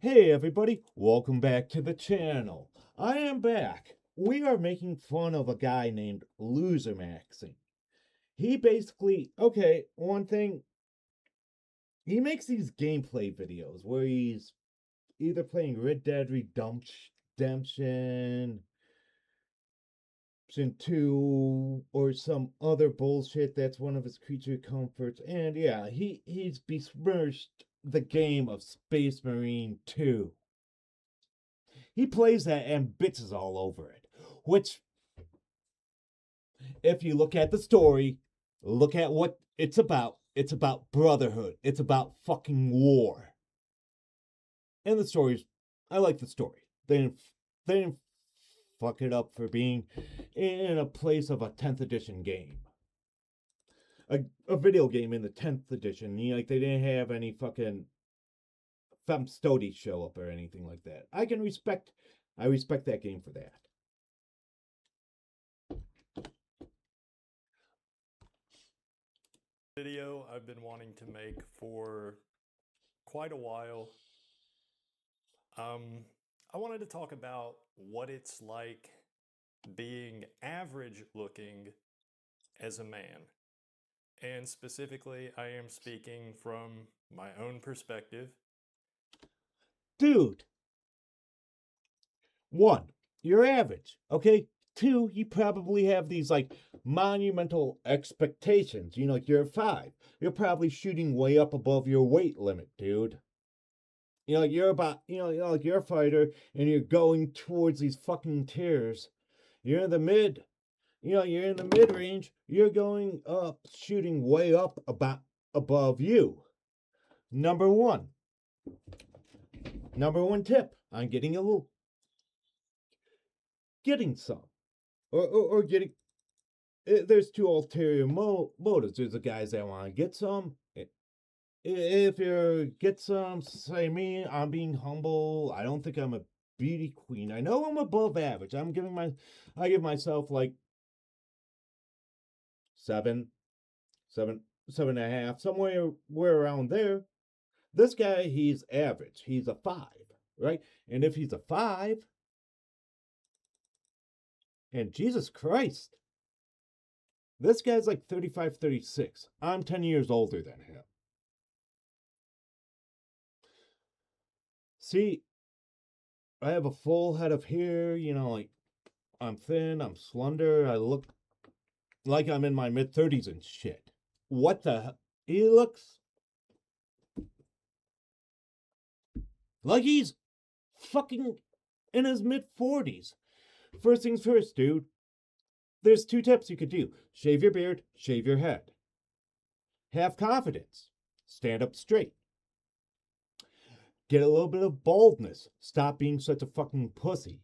Hey everybody, welcome back to the channel. I am back. We are making fun of a guy named Loser Maxing. He basically, okay, one thing, he makes these gameplay videos where he's either playing Red Dead Redemption 2 or some other bullshit that's one of his creature comforts. And yeah, he's besmirched the game of Space Marine 2. He plays that and bitches all over it. Which, if you look at the story, look at what it's about. It's about brotherhood. It's about fucking war. And the stories, I like the story. They didn't fuck it up for being in a place of a 10th edition game. A video game in the 10th edition. You know, like they didn't have any fucking Femstody show up or anything like that. I respect that game for that. Video I've been wanting to make for quite a while. I wanted to talk about what it's like being average looking as a man. And specifically, I am speaking from my own perspective. Dude, one, you're average, okay? Two, you probably have these like monumental expectations. You know, like you're a 5. You're probably shooting way up above your weight limit, dude. You know, like like you're a fighter and you're going towards these fucking tiers. You're in the mid, you're in the mid range. You're going up, shooting way up about above you. Number one. Number one tip on getting some. Or getting there's two ulterior motives. There's the guys that want to get some. If you get some, say me, I'm being humble. I don't think I'm a beauty queen. I know I'm above average. I give myself like 7, 7.5, somewhere around there. This guy, he's average. He's a 5, right? And if he's a 5, and Jesus Christ, this guy's like 35, 36. I'm 10 years older than him. See, I have a full head of hair, like I'm thin, I'm slender, I look like I'm in my mid 30s and shit. What the hell? He looks like he's fucking in his mid 40s. First things first, dude. There's 2 tips you could do: shave your beard, shave your head. Have confidence, stand up straight. Get a little bit of boldness. Stop being such a fucking pussy.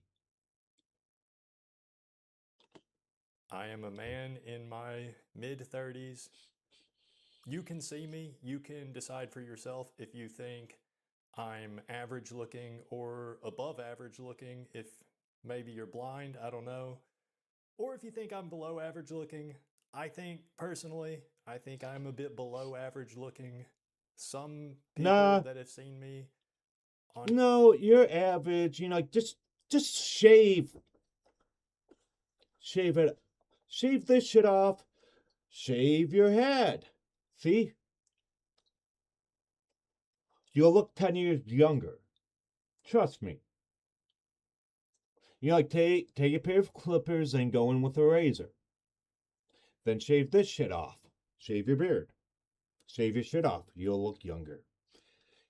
I am a man in my mid 30s. You can see me, you can decide for yourself if you think I'm average looking or above average looking, if maybe you're blind, I don't know. Or if you think I'm below average looking. I think I'm a bit below average looking. Some people Nah, that have seen me on no, you're average. Like just shave it, shave this shit off, shave your head. See, you'll look 10 years younger. Trust me. Like take a pair of clippers and go in with a razor. Then shave this shit off. Shave your beard. Shave your shit off. You'll look younger.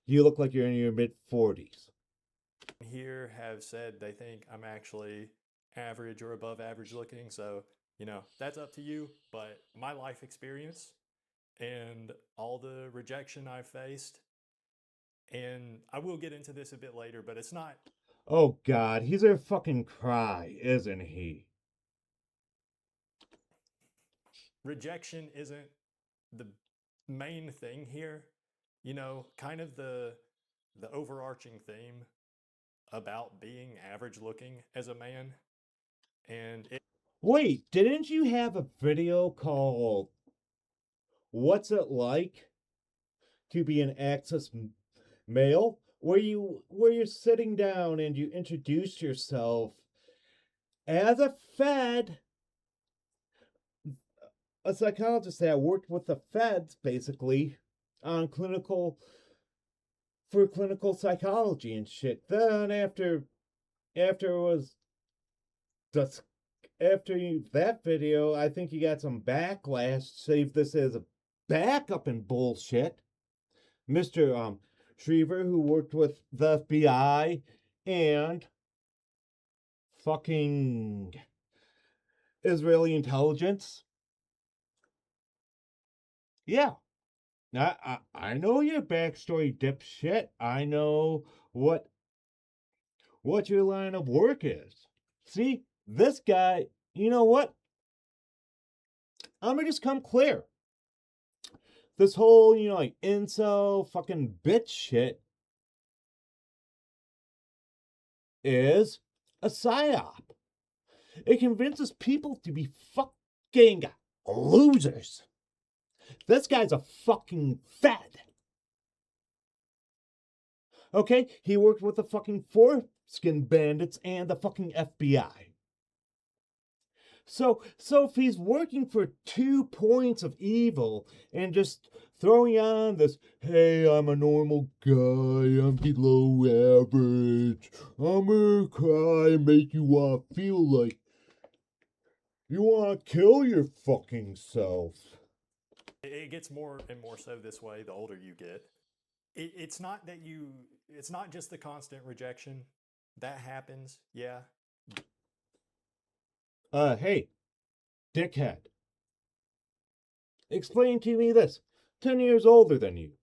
You look like you're in your mid 40s. here have said they think I'm actually average or above average looking. So, that's up to you. But my life experience and all the rejection I've faced, and I will get into this a bit later, but it's not. Oh God, he's a fucking cry, isn't he? Rejection isn't the main thing here. Kind of the overarching theme about being average looking as a man. And Wait, didn't you have a video called "What's It Like to Be an Access Male?" where you're sitting down and you introduce yourself as a Fed, a psychologist that worked with the Feds basically on clinical psychology and shit. Then after it was just that video, I think you got some backlash. Save this as a backup and bullshit. Mr. Shriver, who worked with the FBI and fucking Israeli intelligence. Yeah, I know your backstory, dipshit. I know what your line of work is. See, this guy, you know what? I'm gonna just come clear. This whole, like incel fucking bitch shit is a psyop. It convinces people to be fucking losers. This guy's a fucking Fed. Okay? He worked with the fucking foreskin bandits and the fucking FBI. So if he's working for 2 points of evil and just throwing on this, hey, I'm a normal guy, I'm below average, I'm gonna cry and make you feel like you want to kill your fucking self. It gets more and more so this way the older you get. It's not just the constant rejection. That happens, yeah. Hey, dickhead. Explain to me this. 10 years older than you.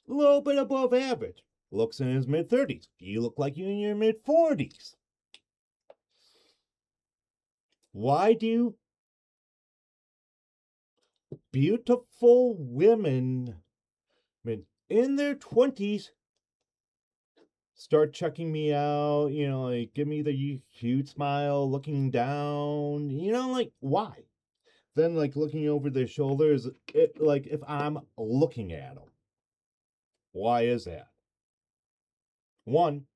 A little bit above average. Looks in his mid-30s. You look like you in your mid-40s. Why do beautiful women in their 20s start checking me out, like give me the cute smile, looking down, like why? Then like looking over their shoulders, like if I'm looking at them. Why is that? One,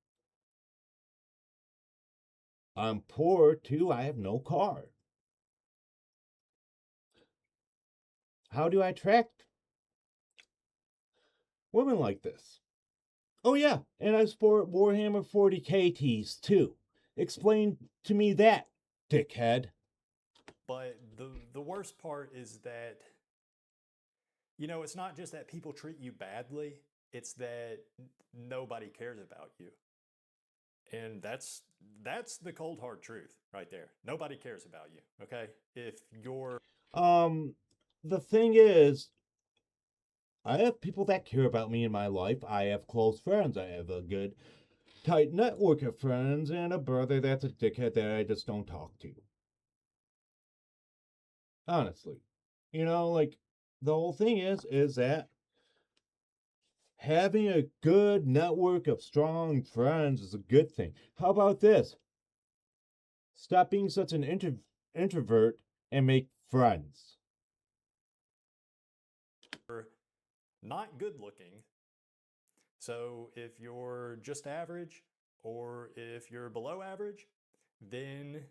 I'm poor. Two, I have no car. How do I attract women like this? Oh yeah, and I sport Warhammer 40k tees too. Explain to me that, dickhead. But the worst part is that it's not just that people treat you badly, it's that nobody cares about you. And that's the cold hard truth right there. Nobody cares about you, okay? If you're The thing is, I have people that care about me in my life. I have close friends. I have a good tight network of friends and a brother that's a dickhead that I just don't talk to. Honestly. Like the whole thing is that having a good network of strong friends is a good thing. How about this? Stop being such an introvert and make friends. not good looking, so if you're just average or if you're below average, then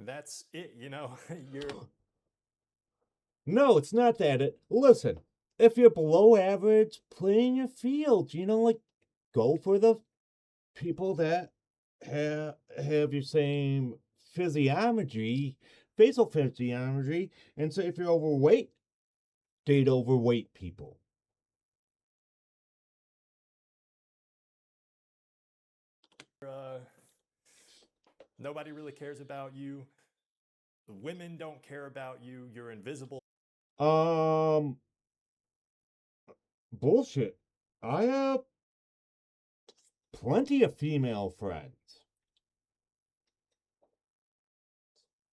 that's it, you're No, it's not that. Listen, if you're below average, play in your field. Like go for the people that have your same physiology, facial physiology, and so if you're overweight, date overweight people. uh, nobody really cares about you. Women don't care about you. You're invisible. Um, bullshit. I have plenty of female friends,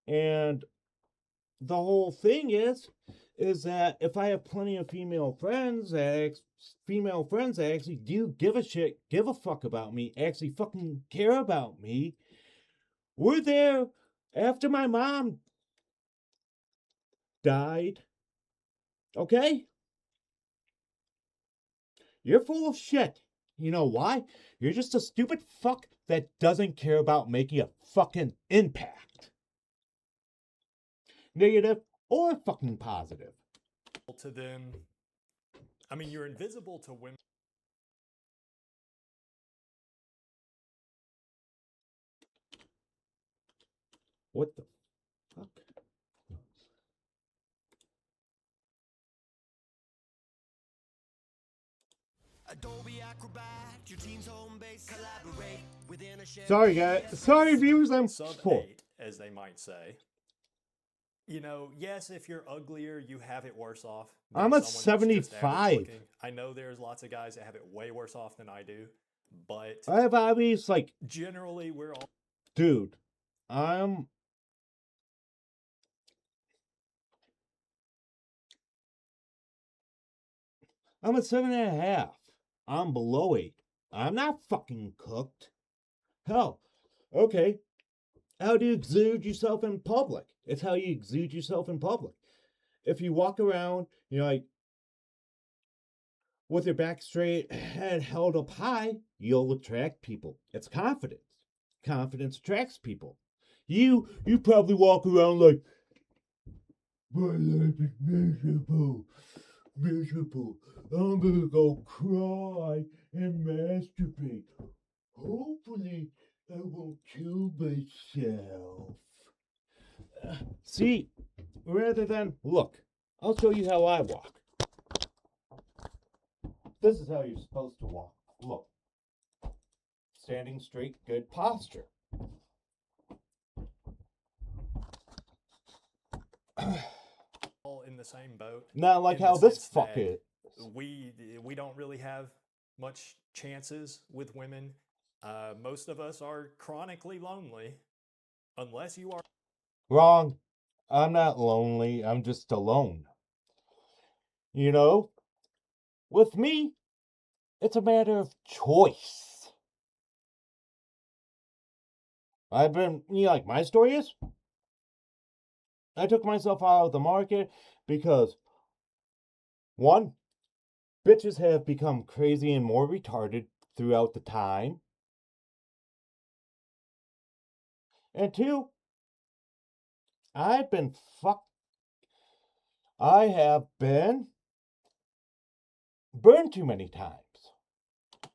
and the whole thing is that if I have plenty of female friends that actually do give a shit, give a fuck about me, actually fucking care about me, were there after my mom died. Okay? You're full of shit. You know why? You're just a stupid fuck that doesn't care about making a fucking impact. Negative or fucking positive. To them, I mean, you're invisible to women. What the fuck? Adobe Acrobat, your team's home base, collaborate within a shared. Sorry, guys. Sorry, viewers. I'm Sub full. 8, as they might say. You know, yes, if you're uglier, you have it worse off than I'm a someone that's just average 75. looking. I know there's lots of guys that have it way worse off than I do, but I have obvious, like, generally we're all. dude, I'm a 7.5. I'm below 8. I'm not fucking cooked. Hell, okay. How do you exude yourself in public? It's how you exude yourself in public. If you walk around, you know, like, with your back straight, head held up high, you'll attract people. It's confidence. Confidence attracts people. You probably walk around like, my life is miserable. Miserable. I'm gonna go cry and masturbate. Hopefully, I won't kill myself. See, rather than, look, I'll show you how I walk. This is how you're supposed to walk. Look. Standing straight, good posture. all in the same boat. Not like in how the this sense fuck that is. We don't really have much chances with women. Most of us are chronically lonely, unless you are. Wrong. I'm not lonely. I'm just alone. You know, with me, it's a matter of choice. I've been, you know, like my story is, I took myself out of the market because, one, bitches have become crazy and more retarded throughout the time. And two, I've been fucked. I have been burned too many times.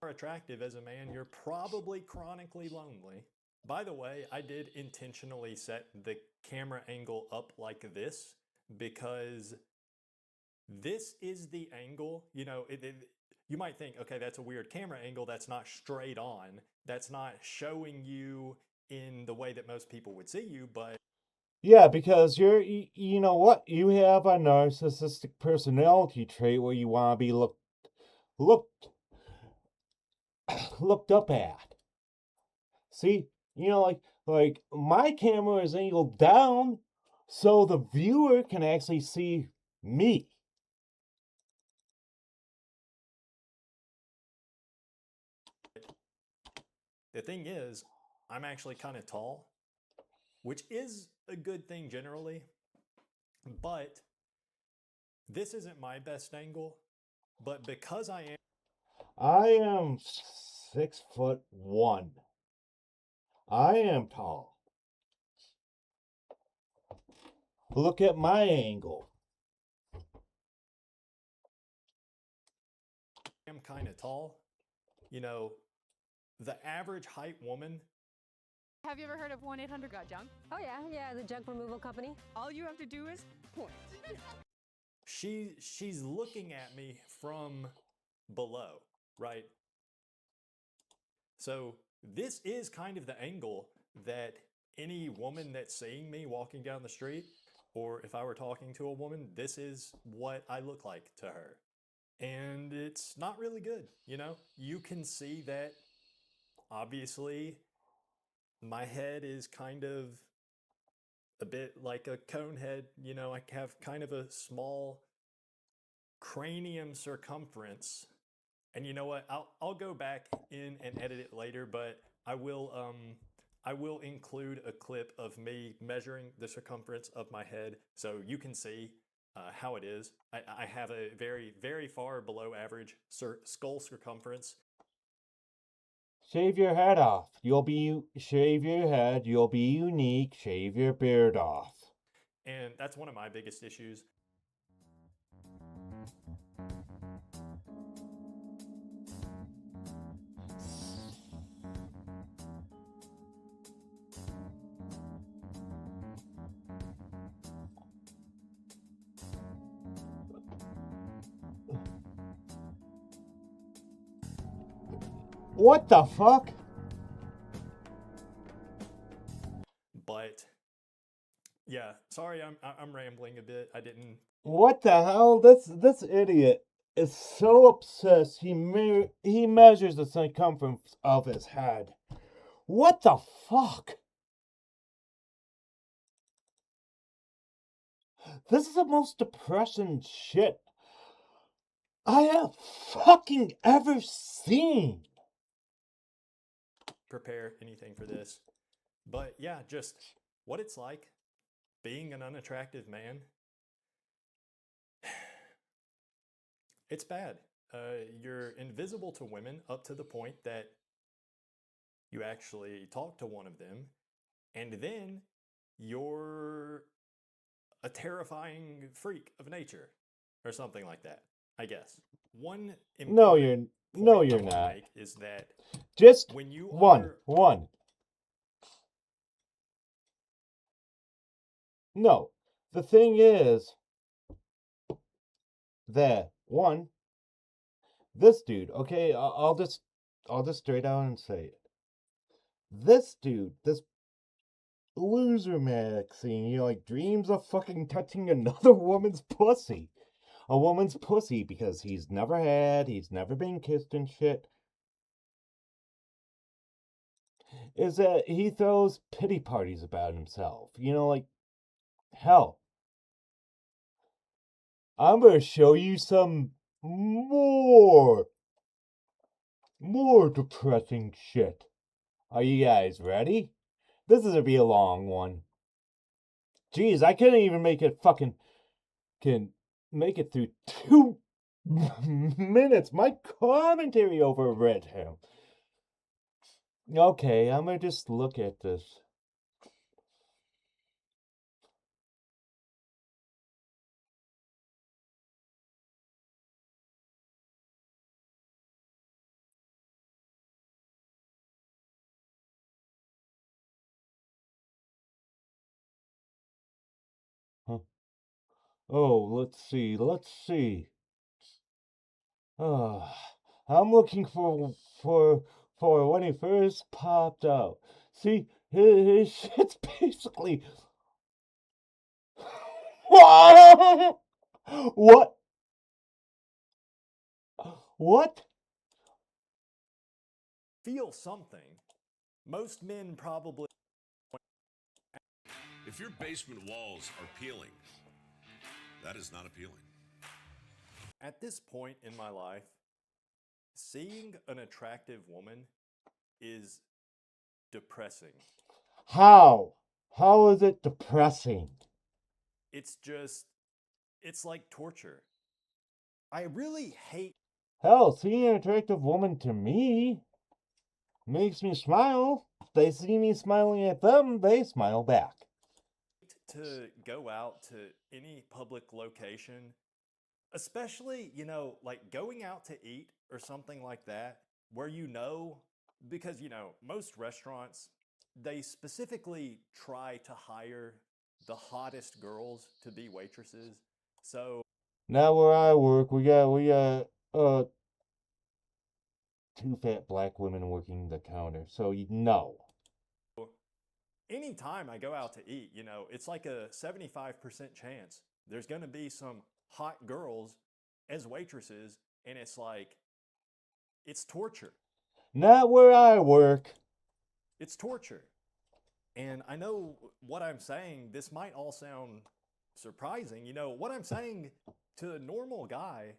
Are attractive as a man, you're probably chronically lonely. By the way, I did intentionally set the camera angle up like this because this is the angle. You know, you might think, okay, that's a weird camera angle. That's not straight on. That's not showing you in the way that most people would see you, but Yeah, because you know what? You have a narcissistic personality trait where you want to be looked looked up at. See, you know, like my camera is angled down so the viewer can actually see me. the thing is, I'm actually kind of tall, which is a good thing generally, but this isn't my best angle. But because I am, I am 6'1". I am tall. Look at my angle. kind of tall, you know, the average height woman. Have you ever heard of 1-800-GOT-JUNK? Oh yeah, the junk removal company. All you have to do is point. She's looking at me from below, right? So this is kind of the angle that any woman that's seeing me walking down the street, or if I were talking to a woman, this is what I look like to her. And it's not really good, you know? You can see that obviously my head is kind of a bit like a cone head, you know, I have kind of a small cranium circumference. And you know what? I'll go back in and edit it later, but I will include a clip of me measuring the circumference of my head so you can see how it is. I have a very, very far below average skull circumference. Shave your head off. Shave your head. You'll be unique. Shave your beard off. And that's one of my biggest issues. What the fuck? But yeah, sorry, I'm rambling a bit. I didn't. What the hell? This idiot is so obsessed. He measures the circumference of his head. What the fuck? This is the most depressing shit I have fucking ever seen. Prepare anything for this. But yeah, just what it's like being an unattractive man. It's bad. You're invisible to women up to the point that you actually talk to one of them, and then you're a terrifying freak of nature or something like that, I guess. One No, important you're point I wanna not. make is that Just when you one. are No, the thing is that one, this dude. Okay, I'll just straight out and say it. This dude, this loser Maxine, like dreams of fucking touching another woman's pussy. A woman's pussy because he's never been kissed and shit. Is that he throws pity parties about himself. Like, hell, I'm gonna show you some more depressing shit. Are you guys ready? This is gonna be a long one. Jeez, I couldn't even make it can make it through 2 minutes. My commentary overread him. Okay, I'm gonna just look at this. Huh. Oh, let's see. I'm looking for when he first popped out. See, his shit's basically what? What? feel something, most men probably. If your basement walls are peeling, that is not appealing. At this point in my life, seeing an attractive woman is depressing. How? How is it depressing? It's like torture. I really hate Hell, seeing an attractive woman to me makes me smile. If they see me smiling at them, they smile back. to go out to any public location, especially, like going out to eat or something like that, where because, most restaurants, they specifically try to hire the hottest girls to be waitresses. So Now where I work, we got two fat black women working the counter. So you know. anytime I go out to eat, it's like a 75% chance there's going to be some hot girls as waitresses, and it's torture. Not where I work. It's torture. And I know what I'm saying, this might all sound surprising. What I'm saying to a normal guy,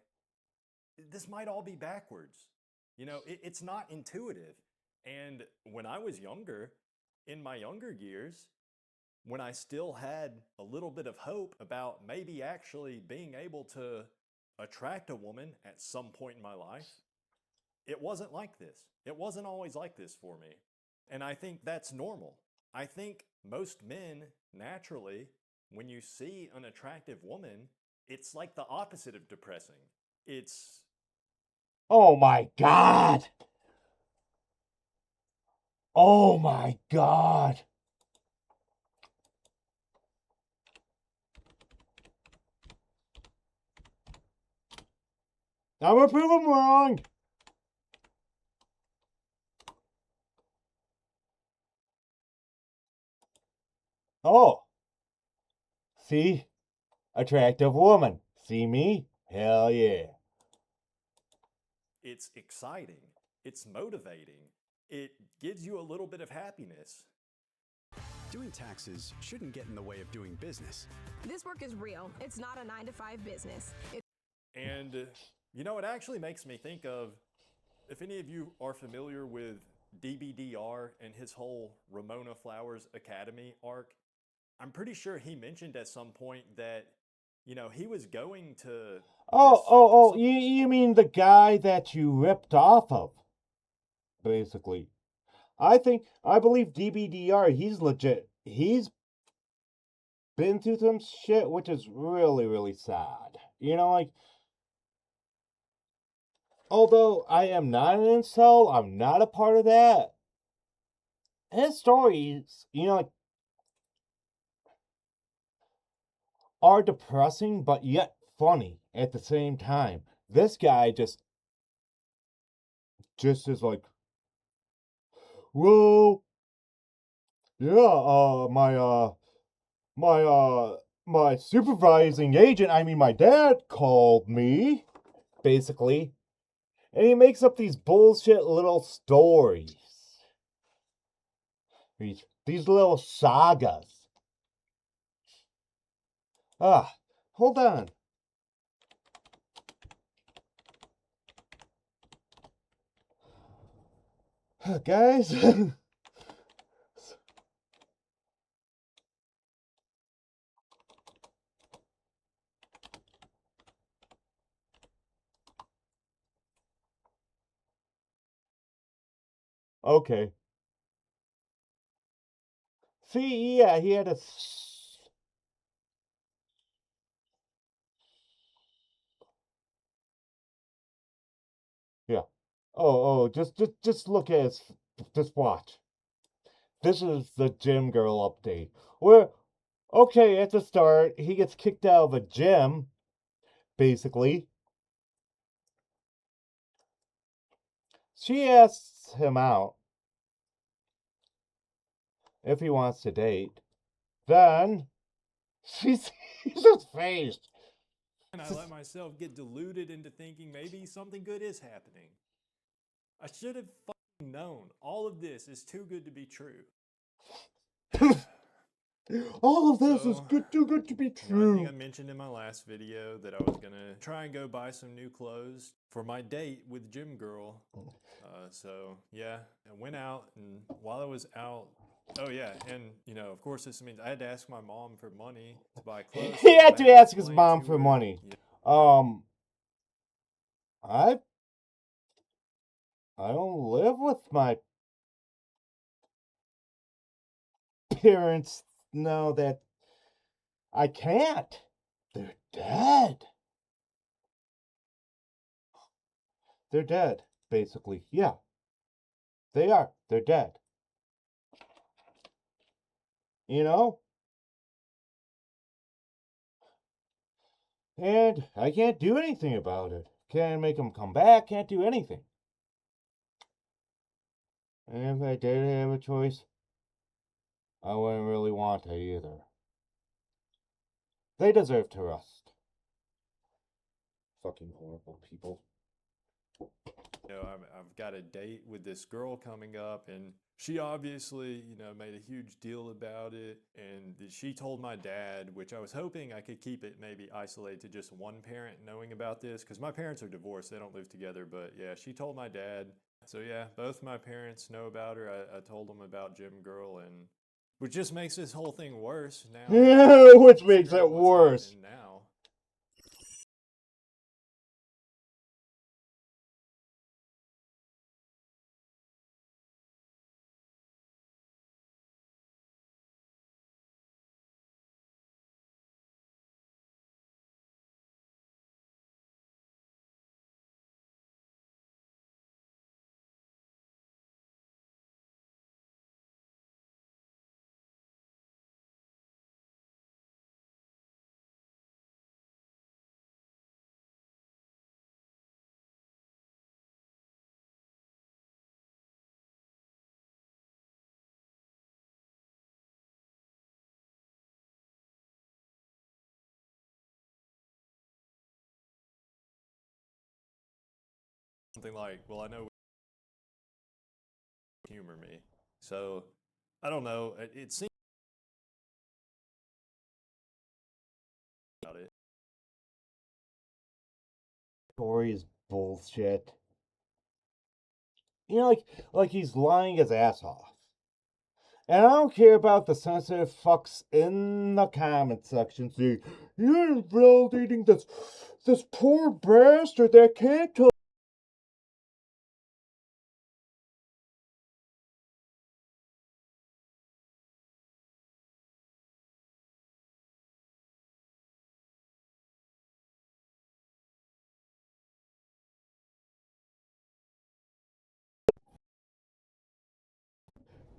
this might all be backwards. It's not intuitive. And when I was younger, in my younger years, when I still had a little bit of hope about maybe actually being able to attract a woman at some point in my life, it wasn't like this. It wasn't always like this for me. And I think that's normal. I think most men, naturally, when you see an attractive woman, it's like the opposite of depressing. It's Oh my God. Oh my God. I'm gonna prove him wrong. Oh. See? Attractive woman. See me? Hell yeah. it's exciting. It's motivating. It gives you a little bit of happiness. Doing taxes shouldn't get in the way of doing business. This work is real. It's not a 9-to-5 business. And, you know, it actually makes me think of, if any of you are familiar with DBDR and his whole Ramona Flowers Academy arc, I'm pretty sure he mentioned at some point that, you know, he was going to... You mean the guy that you ripped off of, basically. I believe DBDR, he's legit. He's been through some shit, which is really, really sad. You know, like, although I am not an incel, I'm not a part of that. His stories, you know, like, are depressing, but yet funny at the same time. This guy just is like, well, yeah, my supervising agent, I mean, my dad called me, basically, and he makes up these bullshit little stories. These little sagas. Hold on. Guys? Okay. See, yeah, he had a... Yeah. Just look at his... Just watch. This is the gym girl update. Where, okay, at the start, he gets kicked out of a gym, basically. She asks him out if he wants to date. Then, she sees his face. And I let myself get deluded into thinking maybe something good is happening. I should have fucking known. All of this is too good to be true. All of this is too good to be You know, I true. think I mentioned in my last video that I was gonna try and go buy some new clothes for my date with Gym Girl. So yeah, I went out, and while I was out, oh yeah, and you know, of course, this means I had to ask my mom for money to buy clothes. He had So to I ask his explain mom to for her, money. you know, I don't live with my parents. No, that I can't. They're dead. They're dead, basically. Yeah. They are. They're dead. You know? And I can't do anything about it. Can't make them come back. Can't do anything. And if I did have a choice, I wouldn't really want to either. They deserve to rest. Fucking horrible people. you know, I've got a date with this girl coming up, and she obviously, you know, made a huge deal about it. And she told my dad, which I was hoping I could keep it maybe isolated to just one parent knowing about this, because my parents are divorced, they don't live together. But yeah, she told my dad. So yeah, both my parents know about her. I told them about Gym Girl, and which just makes this whole thing worse now. Which makes it worse. Now. something like, well, I know humor me. So I don't know. It seems about it. Story is bullshit. You know, like he's lying his ass off. And I don't care about the sensitive fucks in the comment section saying, you're invalidating this poor bastard that can't tell.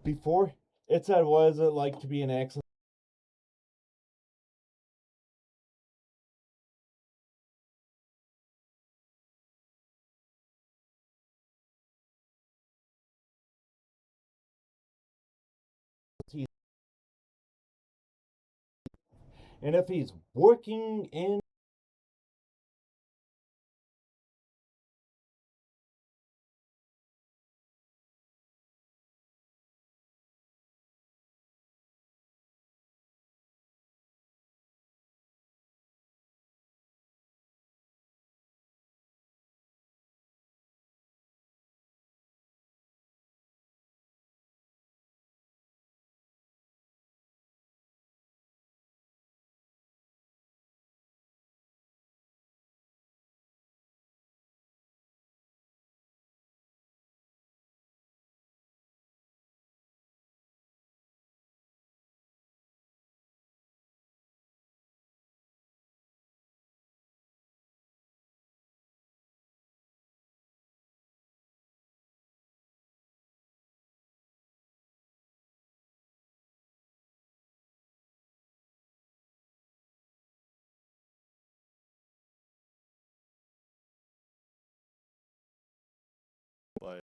Before, it said, what is it like to be an excellent and if he's working in But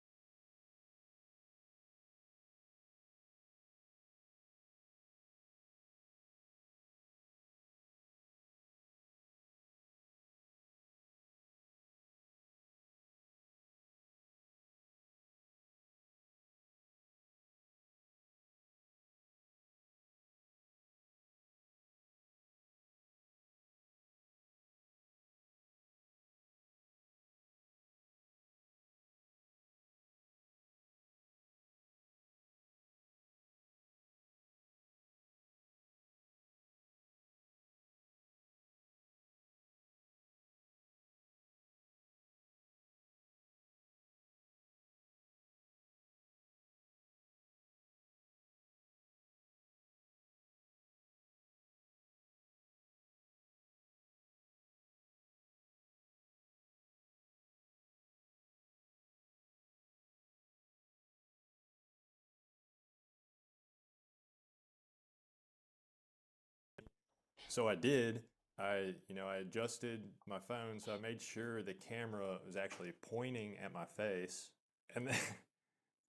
so I did. I adjusted my phone so I made sure the camera was actually pointing at my face, and then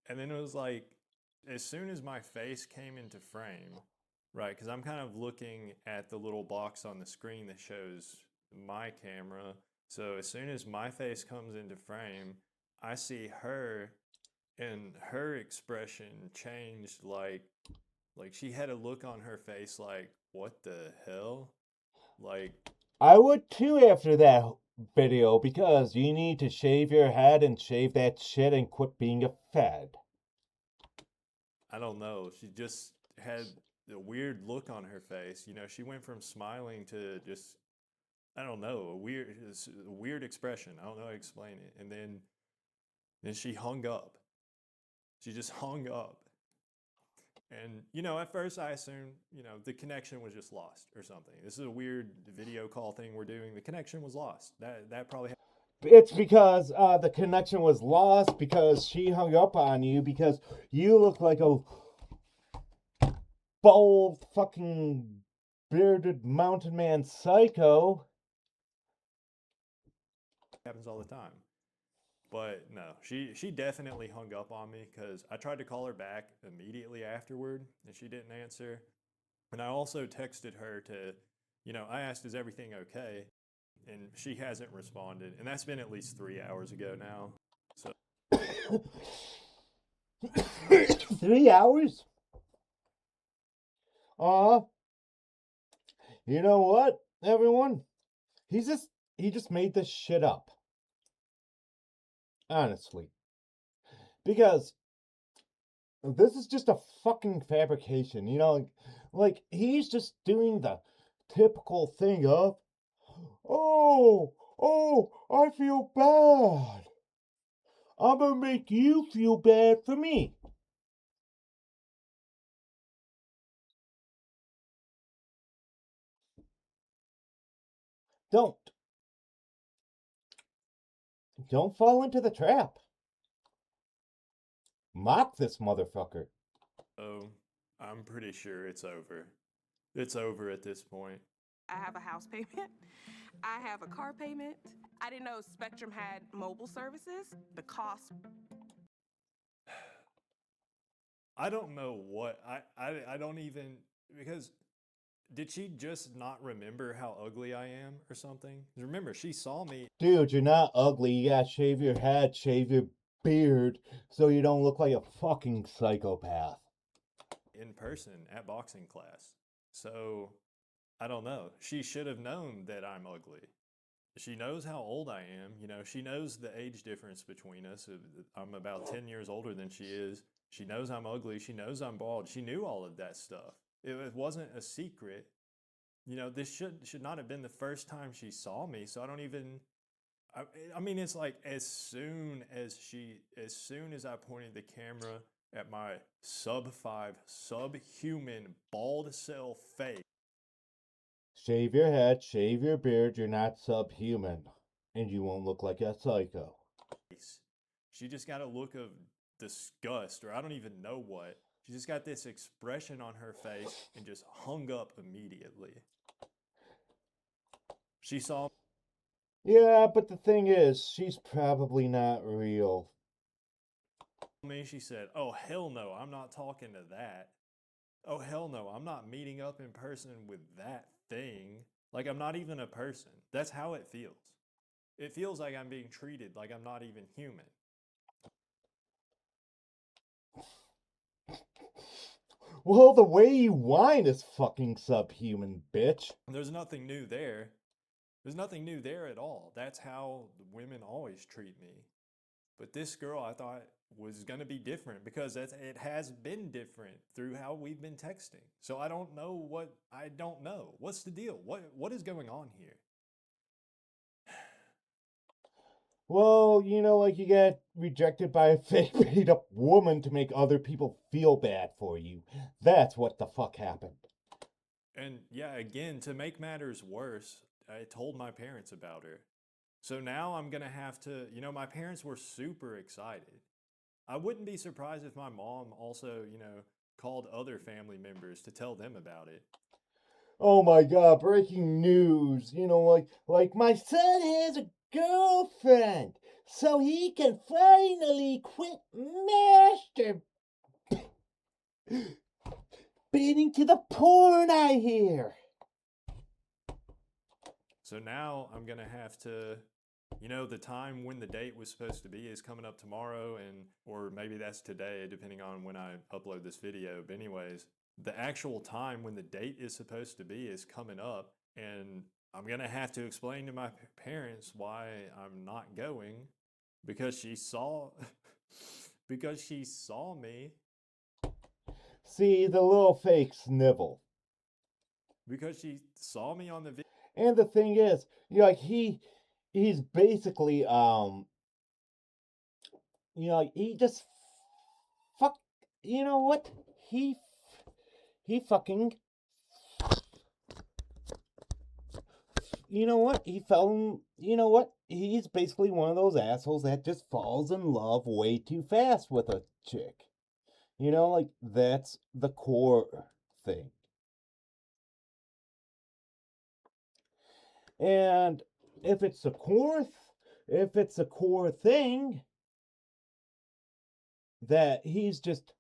and then it was like, as soon as my face came into frame, right? Because I'm kind of looking at the little box on the screen that shows my camera. So as soon as my face comes into frame, I see her, and her expression changed. Like she had a look on her face like, what the hell? Like, I would too after that video because you need to shave your head and shave that shit and quit being a fed. I don't know. She just had a weird look on her face. She went from smiling to just, I don't know, a weird expression. I don't know how to explain it. And then she hung up. She just hung up. And at first I assumed, the connection was just lost or something. This is a weird video call thing we're doing. The connection was lost. That probably It's because the connection was lost because she hung up on you because you look like a bald fucking bearded mountain man psycho. happens all the time. But no, she definitely hung up on me because I tried to call her back immediately afterward and she didn't answer. And I also texted her to, I asked, is everything okay? And she hasn't responded. And that's been at least 3 hours ago now. So 3 hours? You know what, everyone? He just made this shit up. Honestly. Because this is just a fucking fabrication, you know? Like he's just doing the typical thing of, oh, I feel bad. I'm gonna make you feel bad for me. Don't. Don't fall into the trap. Mock this motherfucker. oh, I'm pretty sure it's over. It's over at this point. I have a house payment. I have a car payment. I didn't know Spectrum had mobile services. The cost. I don't know what I don't even, because did she just not remember how ugly I am or something? Remember, she saw me. Dude, you're not ugly. You gotta shave your head, shave your beard, so you don't look like a fucking psychopath. In person at boxing class. So I don't know. She should have known that I'm ugly. She knows how old I am. You know, she knows the age difference between us. I'm about 10 years older than she is. She knows I'm ugly. She knows I'm bald. She knew all of that stuff. It wasn't a secret. You know, this should not have been the first time she saw me. So I don't even. I mean, it's like as soon as I pointed the camera at my sub-5, subhuman, bald cell face. Shave your head, shave your beard, you're not subhuman. And you won't look like a psycho. She just got a look of disgust, or I don't even know what. She just got this expression on her face and just hung up immediately. She saw Yeah, but the thing is, she's probably not real. me, she said, "Oh, hell no, I'm not talking to that. Oh, hell no, I'm not meeting up in person with that thing. Like, I'm not even a person." That's how it feels. It feels like I'm being treated like I'm not even human. Well, the way you whine is fucking subhuman, bitch. There's nothing new there. There's nothing new there at all. That's how women always treat me. But this girl, I thought, was going to be different because it has been different through how we've been texting. So I don't know what I don't know. What's the deal? What is going on here? Well, you know, like you get rejected by a fake made up woman to make other people feel bad for you. That's what the fuck happened. And yeah, again, to make matters worse, I told my parents about her. So now I'm going to have to, my parents were super excited. I wouldn't be surprised if my mom also, called other family members to tell them about it. Oh my god, breaking news. You know, like my son has a girlfriend, so he can finally quit masturbating to the porn, I hear. So now I'm going to have to, the time when the date was supposed to be is coming up tomorrow, or maybe that's today, depending on when I upload this video. But anyways, the actual time when the date is supposed to be is coming up, and I'm going to have to explain to my parents why I'm not going, because she saw me. See, the little fake snivel. Because she saw me on the video. And the thing is, like he's basically he just fuck, you know what? He fucking, you know what? He's basically one of those assholes that just falls in love way too fast with a chick. Like that's the core thing. And if it's a core thing that he's just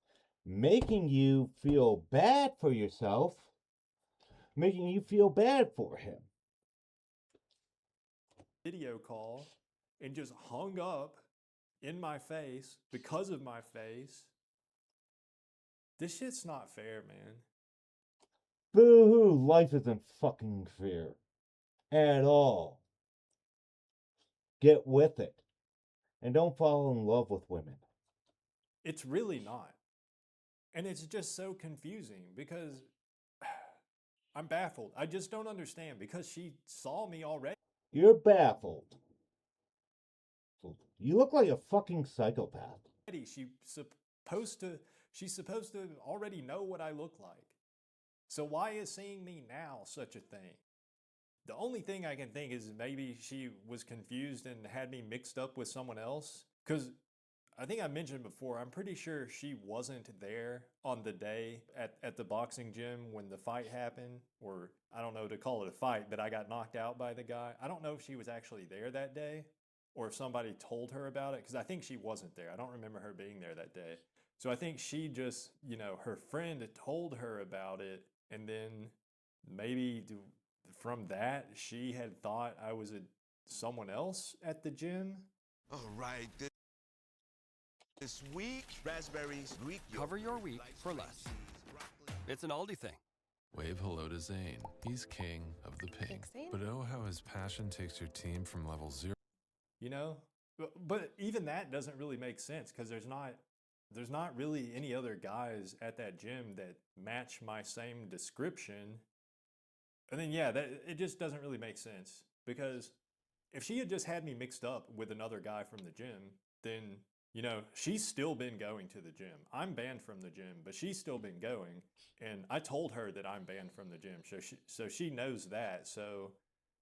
making you feel bad for yourself, making you feel bad for him. Video call and just hung up in my face because of my face. This shit's not fair, man. Boo-hoo, life isn't fucking fair. At all. Get with it. And don't fall in love with women. It's really not. And it's just so confusing because I'm baffled. I just don't understand because she saw me already. You're baffled. You look like a fucking psychopath. She's supposed to already know what I look like. So why is seeing me now such a thing? The only thing I can think is maybe she was confused and had me mixed up with someone else. Because I think I mentioned before, I'm pretty sure she wasn't there on the day at the boxing gym when the fight happened. Or I don't know to call it a fight, but I got knocked out by the guy. I don't know if she was actually there that day or if somebody told her about it, because I think she wasn't there. I don't remember her being there that day. So I think she just, her friend told her about it, and then maybe from that, she had thought I was someone else at the gym. All right, this week, raspberries, Greek Cover your week for less. It's an Aldi thing. Wave hello to Zane. He's king of the pink. But oh, how his passion takes your team from level 0. But even that doesn't really make sense because there's not really any other guys at that gym that match my same description. And then it just doesn't really make sense because if she had just had me mixed up with another guy from the gym, then she's still been going to the gym. I'm banned from the gym, but she's still been going. And I told her that I'm banned from the gym. So she knows that. So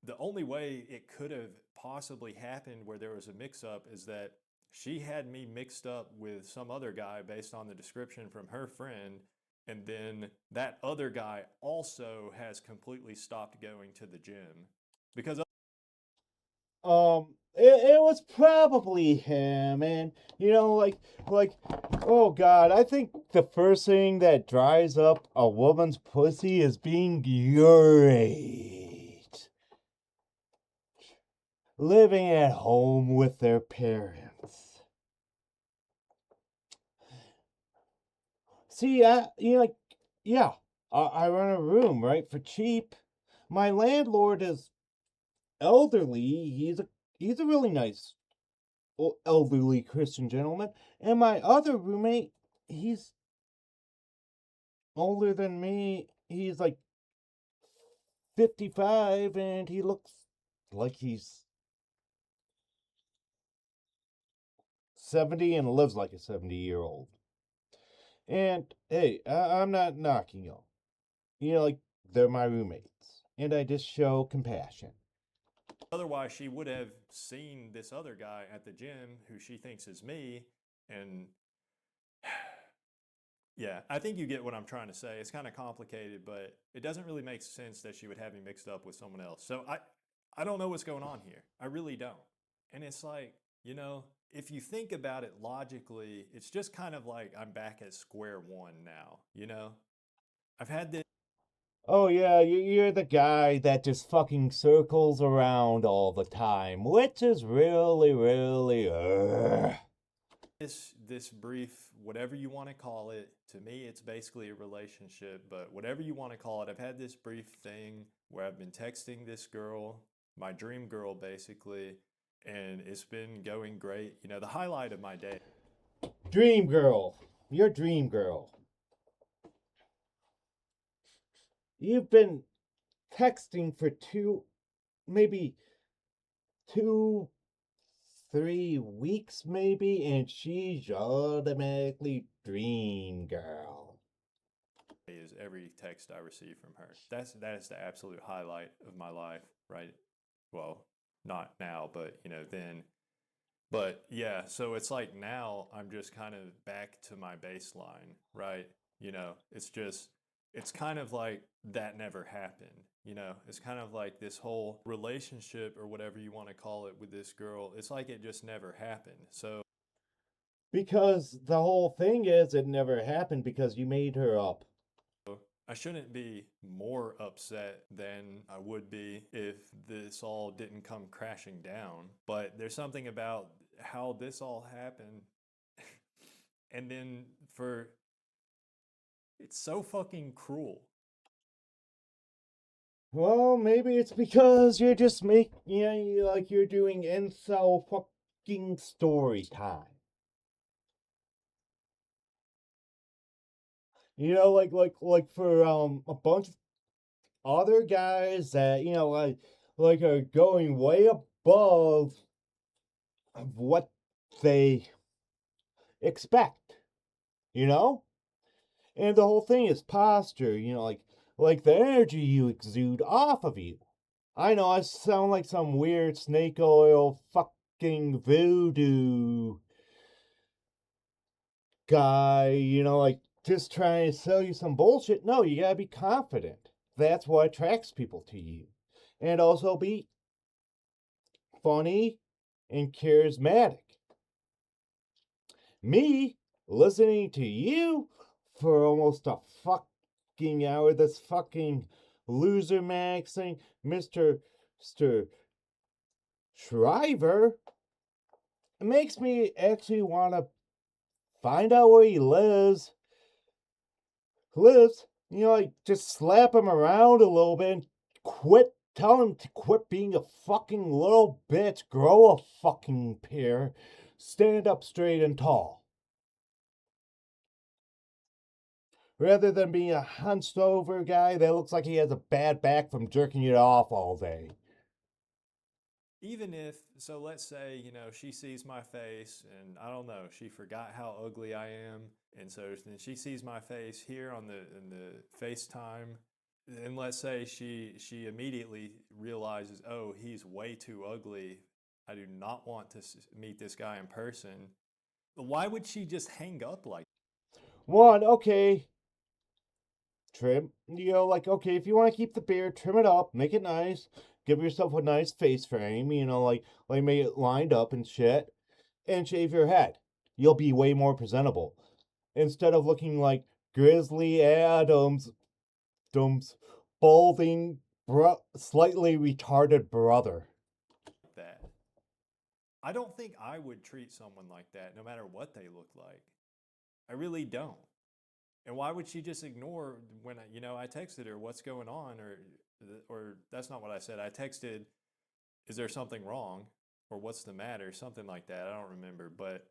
the only way it could have possibly happened where there was a mix-up is that she had me mixed up with some other guy based on the description from her friend. And then that other guy also has completely stopped going to the gym because it was probably him, and oh god, I think the first thing that dries up a woman's pussy is being great. Living at home with their parents. See, I run a room, right, for cheap. My landlord is elderly. He's a really nice elderly Christian gentleman. And my other roommate, he's older than me. He's like 55 and he looks like he's 70 and lives like a 70-year-old. And hey, I'm not knocking them. They're my roommates. And I just show compassion. Otherwise, she would have seen this other guy at the gym who she thinks is me. And yeah, I think you get what I'm trying to say. It's kind of complicated, but it doesn't really make sense that she would have me mixed up with someone else. So I don't know what's going on here. I really don't. And it's like, if you think about it logically, it's just kind of like I'm back at square one now, I've had this. Oh yeah, you're the guy that just fucking circles around all the time, which is really, really, This brief, whatever you want to call it, to me it's basically a relationship, but whatever you want to call it, I've had this brief thing where I've been texting this girl, my dream girl basically, and it's been going great. The highlight of my day. Dream girl. Your dream girl. You've been texting for 3 weeks maybe, and she's automatically dream girl. Is every text I receive from her. That is the absolute highlight of my life, right? Well, not now, but then. But yeah, so it's like now I'm just kind of back to my baseline, right? It's kind of like that never happened. It's kind of like this whole relationship or whatever you want to call it with this girl. It's like it just never happened. So because the whole thing is it never happened because you made her up. I shouldn't be more upset than I would be if this all didn't come crashing down. But there's something about how this all happened. And then it's so fucking cruel. Well, maybe it's because you're just like you're doing incel fucking story time. You know, like for a bunch of other guys that like are going way above of what they expect. You know, and the whole thing is posture. Like the energy you exude off of you. I know I sound like some weird snake oil fucking voodoo guy, like just trying to sell you some bullshit. No, you gotta be confident. That's what attracts people to you. And also be funny and charismatic. Me, listening to you for almost a fucking hour, this fucking loser maxing Mr. Shriver, it makes me actually want to find out where he lives, like just slap him around a little bit and tell him to quit being a fucking little bitch, grow a fucking pair, stand up straight and tall. Rather than being a hunched over guy that looks like he has a bad back from jerking it off all day. Even if, so let's say, she sees my face and I don't know, she forgot how ugly I am. And so then she sees my face here in the FaceTime. And let's say she immediately realizes, oh, he's way too ugly. I do not want to meet this guy in person. Why would she just hang up like that? One, okay. Trim, okay, if you want to keep the beard, trim it up, make it nice, give yourself a nice face frame, like make it lined up and shit, and shave your head. You'll be way more presentable. Instead of looking like Grizzly Adams' balding, slightly retarded brother. That. I don't think I would treat someone like that, no matter what they look like. I really don't. And why would she just ignore when I texted her, what's going on? Or that's not what I said. I texted, is there something wrong? Or what's the matter? Something like that. I don't remember. But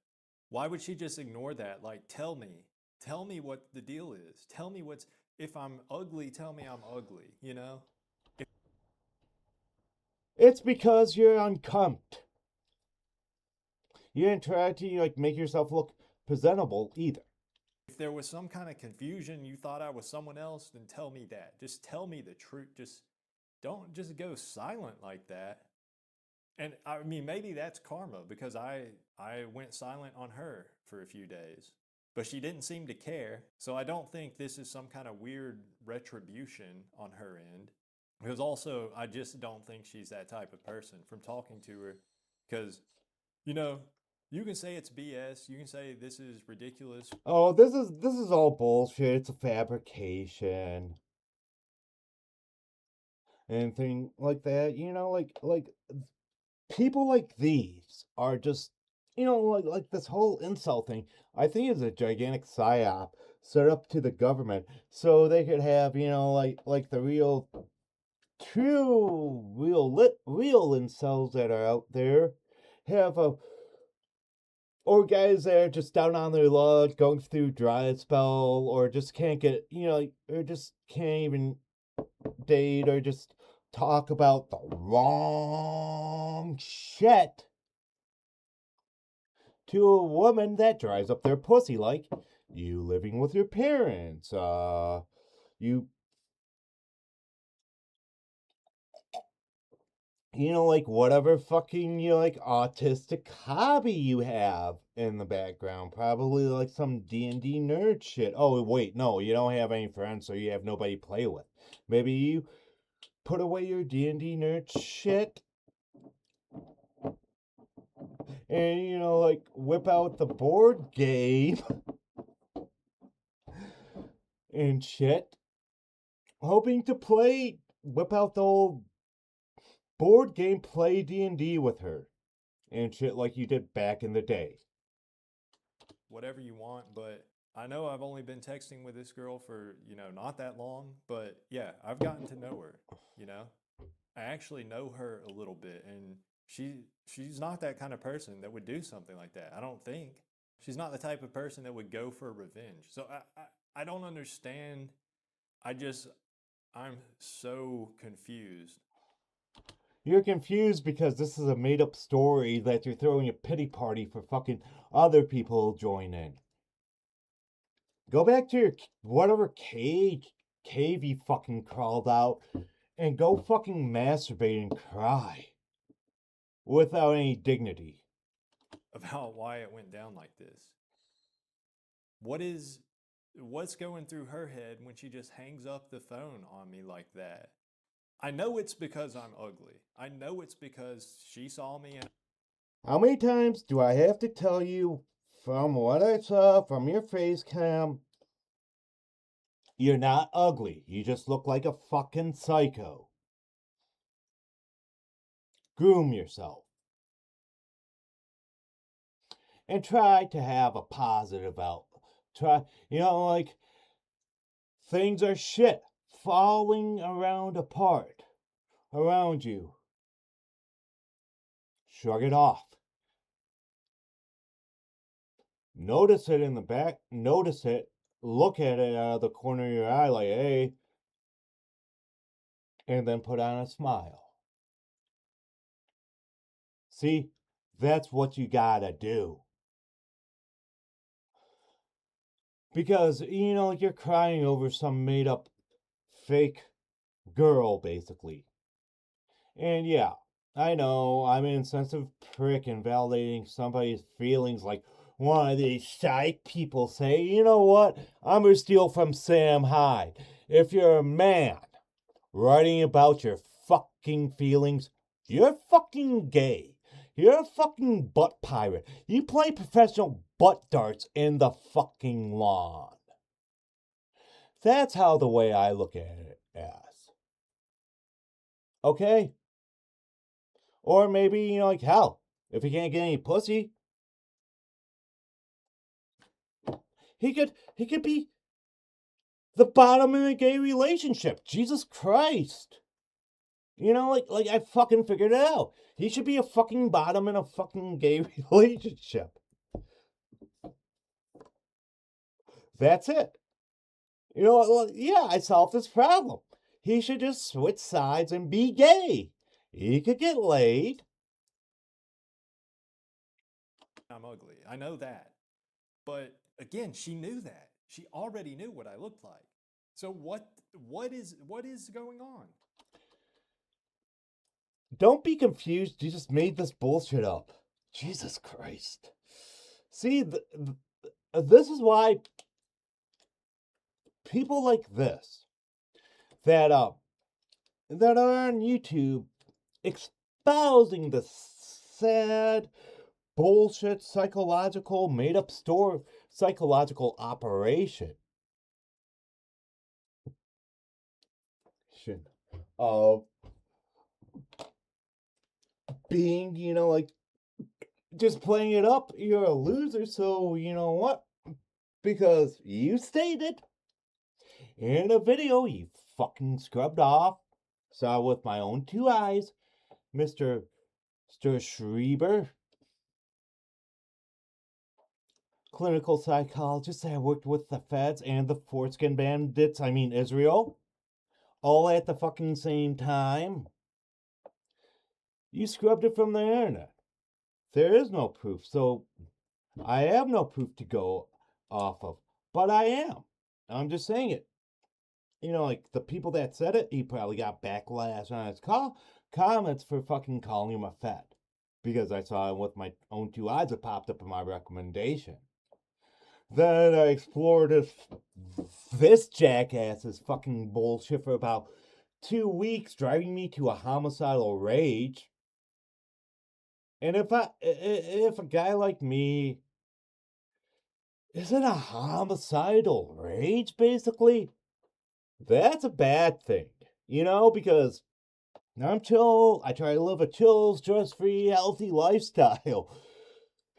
why would she just ignore that? Like, tell me what the deal is. Tell me if I'm ugly, tell me I'm ugly, It's because you're unkempt. You didn't try to make yourself look presentable either. If there was some kind of confusion, you thought I was someone else, then tell me that. Just tell me the truth. Just don't just go silent like that. And I mean, maybe that's karma because I went silent on her for a few days, but she didn't seem to care. So I don't think this is some kind of weird retribution on her end. Because also, I just don't think she's that type of person from talking to her. Because, you can say it's BS. You can say this is ridiculous. Oh, this is all bullshit. It's a fabrication. And thing like that, like people like these are just, like this whole incel thing. I think is a gigantic psyop set up to the government so they could have, like the real incels that are out there have or guys that are just down on their luck, going through dry spell, or just can't get, or just can't even date, or just talk about the wrong shit to a woman that dries up their pussy, like you living with your parents, you like whatever fucking like autistic hobby you have in the background, probably like some D&D nerd shit. Oh wait, no, you don't have any friends, so you have nobody to play with. Maybe you put away your D&D nerd shit and like whip out the board game and shit, hoping to whip out the old board game, play D&D with her. and shit like you did back in the day. Whatever you want, but I know I've only been texting with this girl for, not that long, but yeah, I've gotten to know her, you know? I actually know her a little bit, and she's not that kind of person that would do something like that. I don't think. She's not the type of person that would go for revenge. So I don't understand. I'm so confused. You're confused because this is a made up story that you're throwing a pity party for fucking other people to join in. Go back to your whatever cave you fucking crawled out and go fucking masturbate and cry without any dignity. About why it went down like this. What's going through her head when she just hangs up the phone on me like that? I know it's because I'm ugly. I know it's because she saw me and How many times do I have to tell you from what I saw from your face cam? You're not ugly. You just look like a fucking psycho. Groom yourself. And try to have a positive outlook. Like, things are shit. Falling apart around you. Shrug it off. Notice it in the back. Notice it. Look at it out of the corner of your eye like, hey. And then put on a smile. See? That's what you gotta do. Because, like you're crying over some made up fake girl, basically. And yeah, I know I'm an insensitive prick invalidating somebody's feelings like one of these psych people say. You know what? I'm gonna steal from Sam Hyde. If you're a man writing about your fucking feelings, you're fucking gay. You're a fucking butt pirate. You play professional butt darts in the fucking lawn. That's how the way I look at it as. Okay? Or maybe, like, hell, if he can't get any pussy, he could be the bottom in a gay relationship. Jesus Christ. Like I fucking figured it out. He should be a fucking bottom in a fucking gay relationship. That's it. Yeah, I solved this problem. He should just switch sides and be gay. He could get laid. I'm ugly. I know that. But again, she knew that. She already knew what I looked like. So what is going on? Don't be confused. You just made this bullshit up. Jesus Christ. See, this is why people like this that are on YouTube espousing the sad bullshit psychological made up story psychological operation of being, like just playing it up. You're a loser, so you know what? Because you stated in a video you fucking scrubbed off, saw with my own two eyes, Mr. Schreiber, clinical psychologist that worked with the feds and the foreskin bandits, Israel, all at the fucking same time. You scrubbed it from the internet. There is no proof, so I have no proof to go off of. But I am. I'm just saying it. Like the people that said it, he probably got backlash on his comments for fucking calling him a fed. Because I saw him with my own two eyes, it popped up in my recommendation. Then I explored this jackass's fucking bullshit for about 2 weeks, driving me to a homicidal rage. And if a guy like me is in a homicidal rage, basically, that's a bad thing. Because I'm chill. I try to live a chill, stress-free, healthy lifestyle.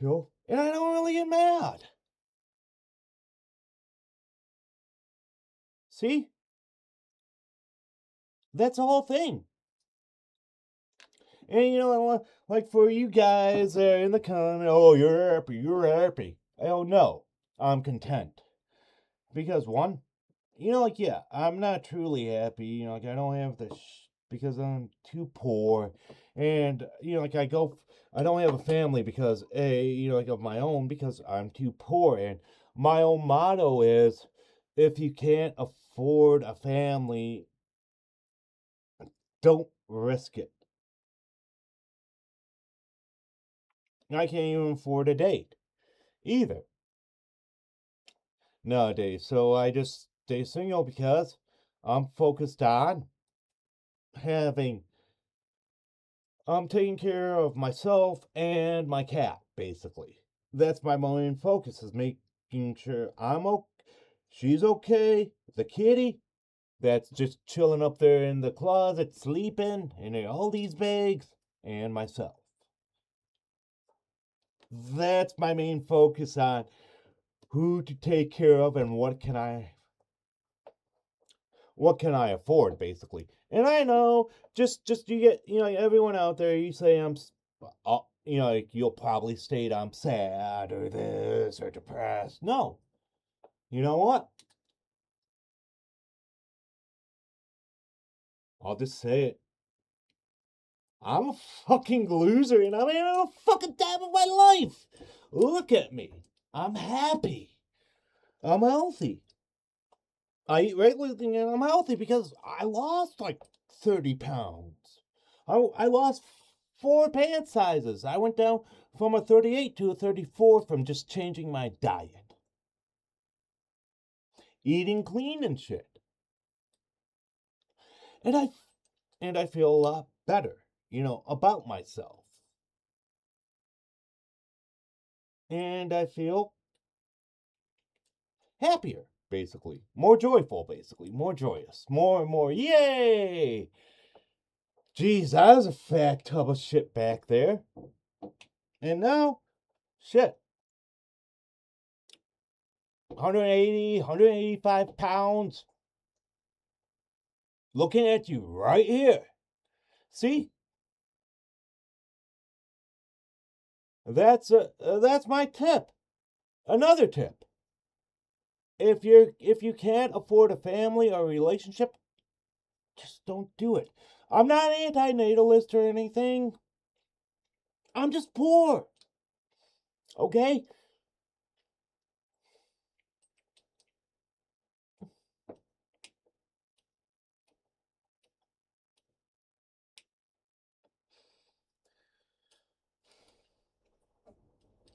And I don't really get mad. See? That's the whole thing. And like for you guys in the comment, oh, you're happy. Oh, no, I'm content. Because one, yeah, I'm not truly happy. Like I don't have the because I'm too poor, and like I don't have a family because like of my own because I'm too poor, and my own motto is, if you can't afford a family, don't risk it. I can't even afford a date either nowadays, so I just stay single because I'm focused on having I'm taking care of myself and my cat, basically. That's my main focus, is making sure she's okay. The kitty, that's just chilling up there in the closet, sleeping, and all these bags, and myself. That's my main focus on who to take care of and what can I afford, basically. And I know, just you get, everyone out there, you say like you'll probably state I'm sad or this or depressed. No. You know what? I'll just say it. I'm a fucking loser and I'm having a fucking time of my life. Look at me. I'm happy. I'm healthy. I eat regularly and I'm healthy because I lost like 30 pounds. I lost 4 pant sizes. I went down from a 38 to a 34 from just changing my diet. Eating clean and shit. And I feel a lot better, about myself. And I feel happier, basically. More joyful, basically. More joyous. More and more. Yay! Jeez, that was a fat tub of shit back there. And now, shit. 180, 185 pounds. Looking at you right here. See? That's my tip. Another tip. If you can't afford a family or a relationship, just don't do it. I'm not anti-natalist or anything. I'm just poor. Okay?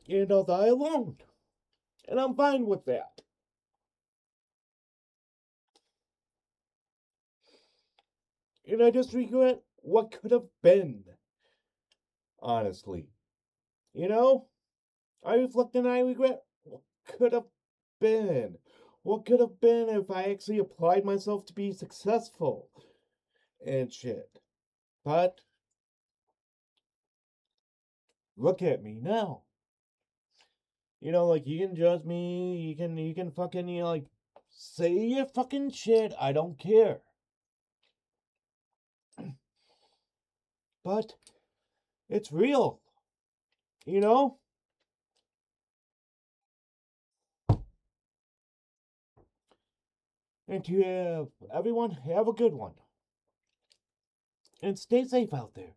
And I'll die alone. And I'm fine with that. And I just regret what could have been. Honestly. I reflect and I regret what could have been. What could have been if I actually applied myself to be successful and shit. But look at me now. Like you can judge me, you can fucking like say your fucking shit. I don't care. But it's real. You know? And to everyone, have a good one. And stay safe out there.